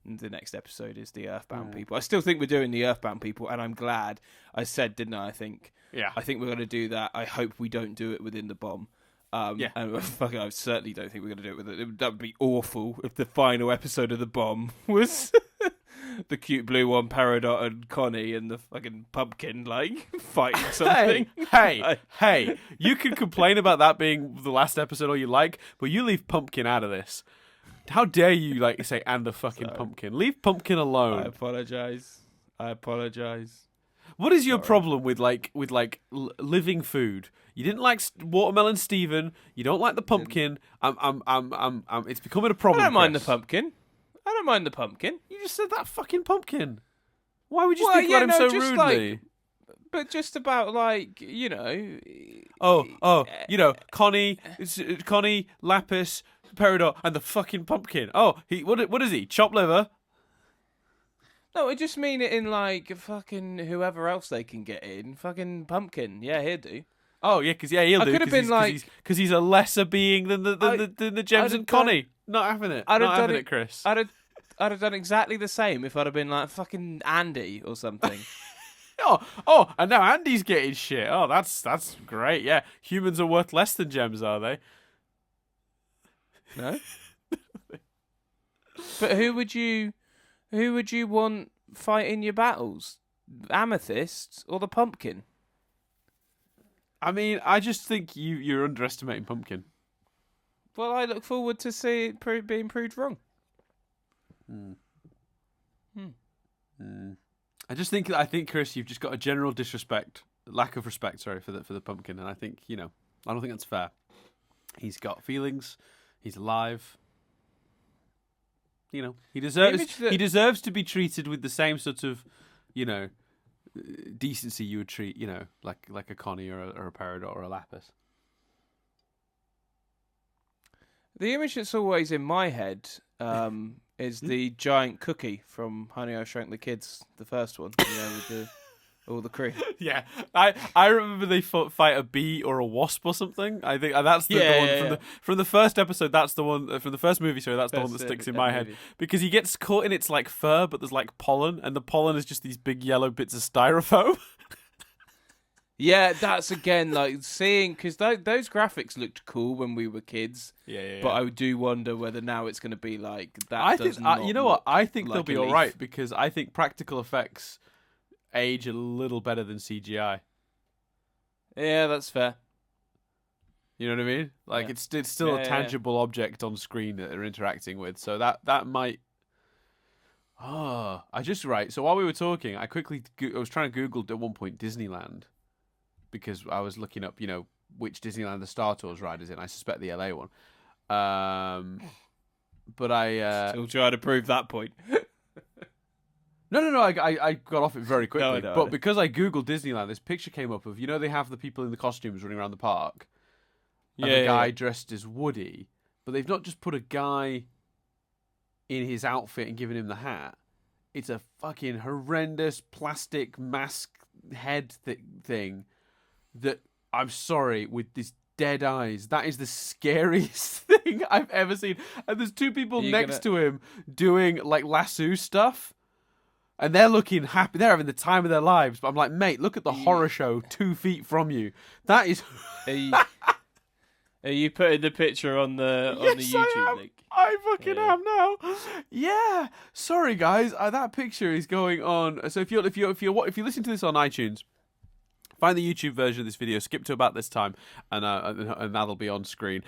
the next episode is the Earthbound people. I still think we're doing the Earthbound people, and I'm glad I said, didn't I? I think we're going to do that. I hope we don't do it within the bomb. And I certainly don't think we're going to do it with it. That would be awful if the final episode of the bomb was the cute blue one, Peridot and Connie, and the fucking pumpkin like fighting something. Hey! You can complain about that being the last episode all you like, but you leave Pumpkin out of this. How dare you say and the fucking pumpkin? Leave Pumpkin alone. I apologize. What is your problem with living food? You didn't like Watermelon Steven. You don't like the pumpkin. It's becoming a problem. I don't mind the pumpkin. You just said that fucking pumpkin. Why would you speak about him so rudely? But just about Connie, Lapis, Peridot, and the fucking pumpkin. Oh, what is he? Chopped liver? No, I just mean it in fucking whoever else they can get in. Fucking pumpkin. Yeah, he'll do. Oh yeah, because he'll do. I could have been because he's a lesser being than the Gems and Connie. Not having it. Not having it, Chris. I'd have done exactly the same if I'd have been like fucking Andy or something. Oh, and now Andy's getting shit. Oh, that's great. Yeah, humans are worth less than gems, are they? No. But who would you want fighting your battles? Amethyst or the pumpkin? I mean, I just think you're underestimating Pumpkin. Well, I look forward to see it being proved wrong. I think, Chris, you've just got a general lack of respect, for the pumpkin, and I think, I don't think that's fair. He's got feelings. He's alive. He deserves to be treated with the same sort of, decency you would treat, like a Connie or a Peridot or a Lapis. The image that's always in my head is the giant cookie from Honey, I Shrunk the Kids, the first one, with all the cream. Yeah, I remember they fight a bee or a wasp or something. I think that's the one from the first episode. That's the one from the first movie. Sorry, that's the one that sticks in my head because he gets caught in its fur, but there's pollen, and the pollen is just these big yellow bits of styrofoam. Yeah, that's again seeing, because those graphics looked cool when we were kids. Yeah. But I do wonder whether now it's going to be like that. I think you know what? I think they'll be all right because I think practical effects age a little better than CGI. Yeah, that's fair. You know what I mean? Like it's still a tangible object on screen that they're interacting with. So that might. Oh, I just right. So while we were talking, I was trying to Google at one point Disneyland because I was looking up, which Disneyland the Star Tours ride is in. I suspect the LA one. But I still trying to prove that point. No. I got off it very quickly. No. But because I Googled Disneyland, this picture came up of they have the people in the costumes running around the park. And the guy dressed as Woody, but they've not just put a guy in his outfit and given him the hat. It's a fucking horrendous plastic mask head thing that, I'm sorry, with this dead eyes, that is the scariest thing I've ever seen. And there's two people next to him doing like lasso stuff. And they're looking happy. They're having the time of their lives. But I'm like, mate, look at the horror show 2 feet from you. That is... Are you putting the picture on the YouTube link? I fucking am now. Yeah. Sorry, guys. That picture is going on. So if you listen to this on iTunes, find the YouTube version of this video. Skip to about this time, and that'll be on screen.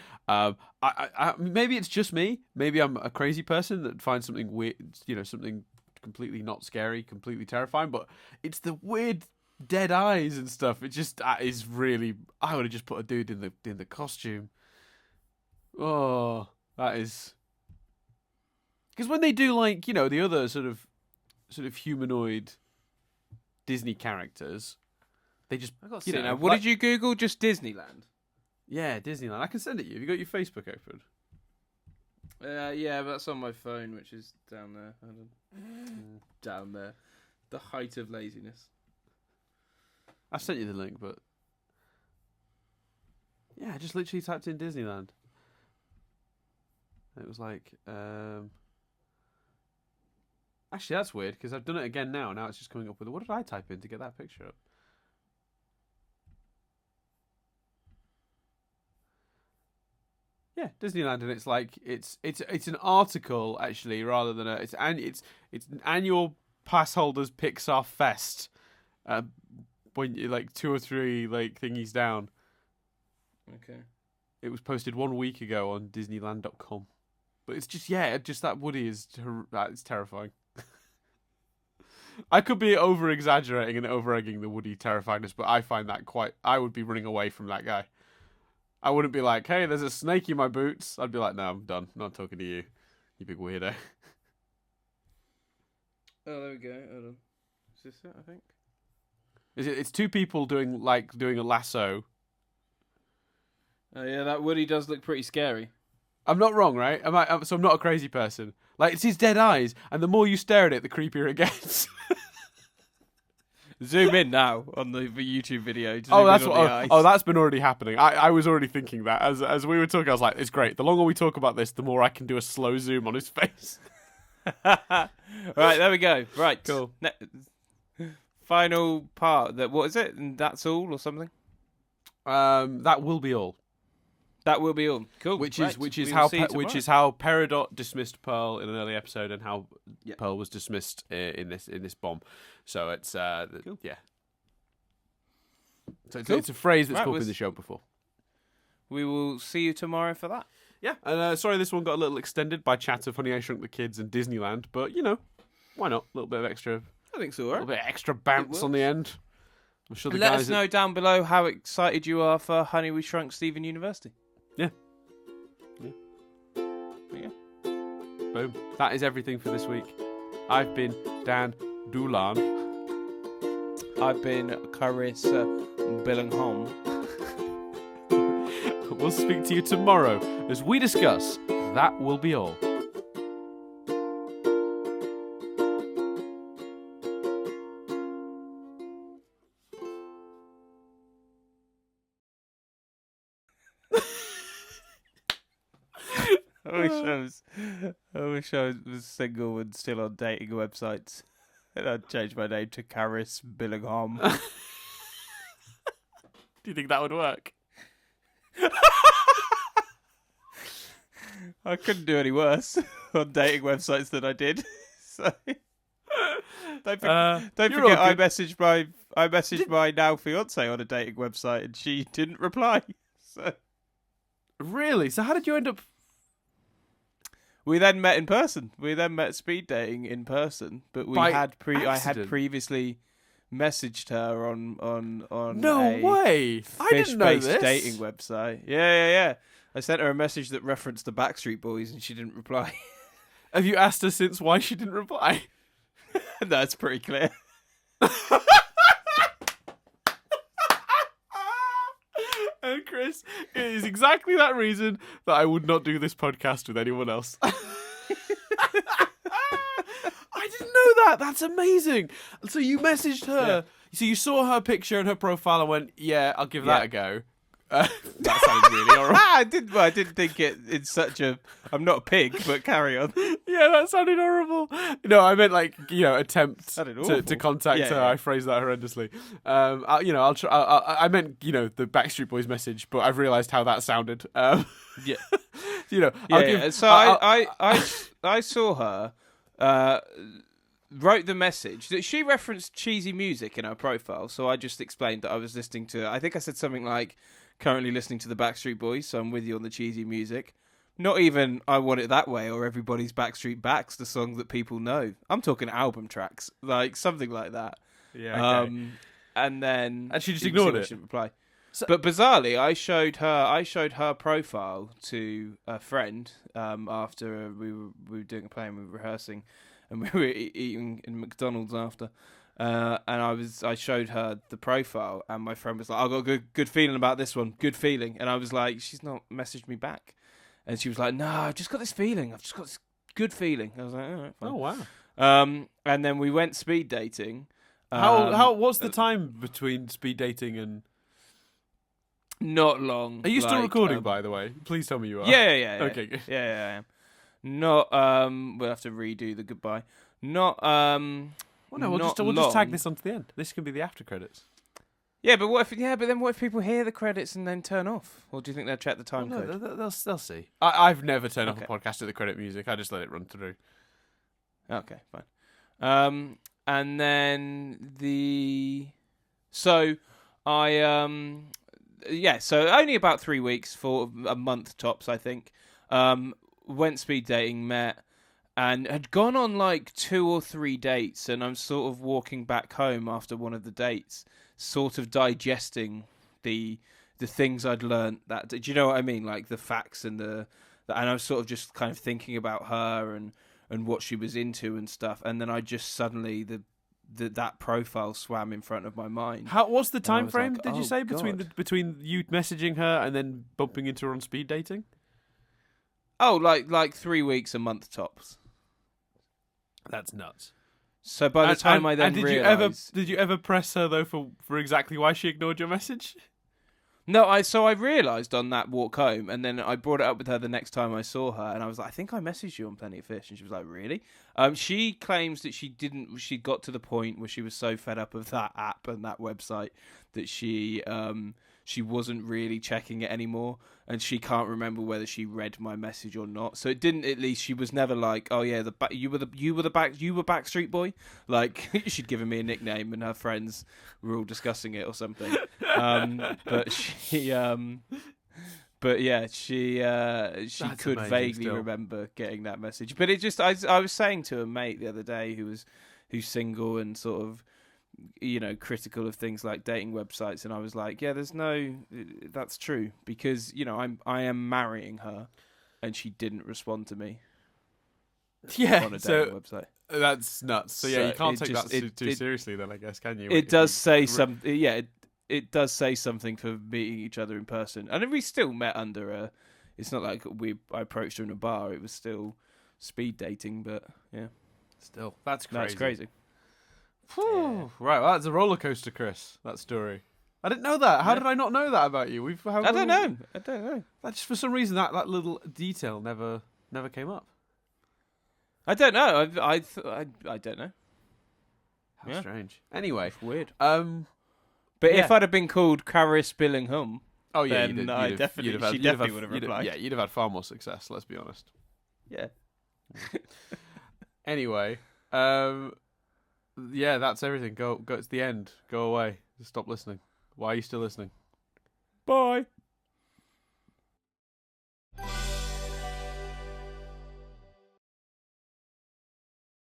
Maybe it's just me. Maybe I'm a crazy person that finds something weird. Something completely not scary, completely terrifying. But it's the weird dead eyes and stuff. It just is really. I would have just put a dude in the costume. Oh, that is because when they do like the other sort of humanoid Disney characters, they just what did you Google? Just Disneyland. Yeah, Disneyland. I can send it you. Have you got your Facebook open? Yeah, but that's on my phone, which is down there. Down there, the height of laziness. I sent you the link, but yeah, I just literally typed in Disneyland. It was like, actually, that's weird because I've done it again now. Now it's just coming up with what did I type in to get that picture up? Yeah, Disneyland, and it's like it's an article actually rather than it's an annual pass holders Pixar Fest. When you like 2 or 3 like thingies down. Okay. It was posted 1 week ago on Disneyland.com. But it's just that Woody is it's terrifying. I could be over exaggerating and over egging the Woody terrifyingness, but I find that I would be running away from that guy. I wouldn't be like, hey, there's a snake in my boots. I'd be like, no, I'm done. I'm not talking to you, you big weirdo. Oh, there we go. Hold on. Is this it? I think. It's 2 people doing a lasso. Oh yeah, that Woody does look pretty scary. I'm not wrong, right? So I'm not a crazy person. Like, it's his dead eyes, and the more you stare at it, the creepier it gets. Zoom in now on the YouTube video. That's been already happening. I was already thinking that as we were talking. I was like, it's great. The longer we talk about this, the more I can do a slow zoom on his face. Right, there we go. Right, cool. Final part. What is it? And that's all, or something? That will be all. That will be all. Cool. Which is how Peridot dismissed Pearl in an early episode, and how Pearl was dismissed in this bomb. So it's cool. Yeah. So it's a phrase that's come up in the show before. We will see you tomorrow for that. Yeah. And sorry, this one got a little extended by chat of Honey I Shrunk the Kids and Disneyland, but why not? A little bit of extra. I think so. Right? A little bit extra bounce on the end. I'm sure Let us know down below how excited you are for Honey We Shrunk Steven University. Yeah. Boom. That is everything for this week. I've been Dan Doolan. I've been Carissa Billingham. We'll speak to you tomorrow as we discuss That Will Be All. I wish I was single and still on dating websites. And I'd change my name to Caris Billingham. Do you think that would work? I couldn't do any worse on dating websites than I did. So Don't forget, I messaged my now fiance on a dating website, and she didn't reply. So really? So how did you end up? We then met in person. We then met speed dating in person, but I had previously messaged her on No way! I didn't know this. Dating website. Yeah. I sent her a message that referenced the Backstreet Boys, and she didn't reply. Have you asked her since why she didn't reply? That's pretty clear. And Chris, it is exactly that reason that I would not do this podcast with anyone else. I didn't know that. That's amazing. So you messaged her. Yeah. So you saw her picture and her profile and went, yeah, I'll give that a go. That sounds really horrible. I didn't think it in such a... I'm not a pig, but carry on. Yeah, that sounded horrible. No, I meant attempt to contact her. Yeah. I phrased that horrendously. I'll try. I meant the Backstreet Boys message, but I've realised how that sounded. Yeah. So I saw her. Wrote the message that she referenced cheesy music in her profile, so I just explained that I was listening to. I think I said something like, "Currently listening to the Backstreet Boys, so I'm with you on the cheesy music." Not even "I Want It That Way" or "Everybody's Backstreet Backs," the song that people know. I'm talking album tracks, like something like that. Yeah. Okay. And she just ignored it. She didn't reply. But bizarrely, I showed her profile to a friend after we were doing a play and we were rehearsing. And we were eating in McDonald's after, and I showed her the profile, and my friend was like, "I got a good feeling about this one, good feeling," and I was like, "She's not messaged me back," and she was like, "No, I've just got this feeling, I've just got this good feeling." I was like, "All right, fine." Oh wow. And then we went speed dating. What's the time between speed dating and? Not long. Are you still recording, by the way? Please tell me you are. Yeah. Okay, good. Yeah, I am. Not we'll have to redo the goodbye. Not we'll just tag this onto the end. This can be the after credits. Yeah, but what if people hear the credits and then turn off? Or do you think they'll check the time code? They'll see. I've never turned off a podcast at the credit music. I just let it run through. Okay, fine. And then so only about 3 weeks, for a month tops, I think. Went speed dating, met, and had gone on like 2 or 3 dates, and I'm sort of walking back home after one of the dates, sort of digesting the things I'd learned. That, do you know what I mean? Like the facts and and I was sort of just kind of thinking about her and what she was into and stuff, and then I just suddenly that profile swam in front of my mind. What's the time frame? Like, did you say between you messaging her and then bumping into her on speed dating? Oh, like 3 weeks, a month tops. That's nuts. So by the time I then realised... Did you ever press her, though, for exactly why she ignored your message? No, I realised on that walk home, and then I brought it up with her the next time I saw her, and I was like, I think I messaged you on Plenty of Fish, and she was like, really? She claims that she got to the point where she was so fed up of that app and that website that she wasn't really checking it anymore, and she can't remember whether she read my message or not. So it didn't. At least she was never like, "Oh yeah, you were Backstreet Boy." Like she'd given me a nickname, and her friends were all discussing it or something. But she could vaguely remember getting that message. But it just, I was saying to a mate the other day who's single and sort of, critical of things like dating websites, and I was like, yeah, that's true, because I am marrying her, and she didn't respond to me. Yeah, on a dating website. That's nuts. So yeah, you can't take that too seriously, then, I guess, can you? It does say something. Yeah, it does say something for meeting each other in person, and we still met under it's not like I approached her in a bar. It was still speed dating, but yeah, still that's crazy. That's crazy. Yeah. Right, well, that's a roller coaster, Chris. That story. I didn't know that. How did I not know that about you? I don't know. That just, for some reason, that little detail never came up. I don't know. I don't know. How strange. Anyway, it's weird. But if I'd have been called Caris Billingham, then she definitely would have replied. Yeah, you'd have had far more success. Let's be honest. Yeah. Anyway, yeah, that's everything. Go. It's the end. Go away. Stop listening. Why are you still listening? Bye.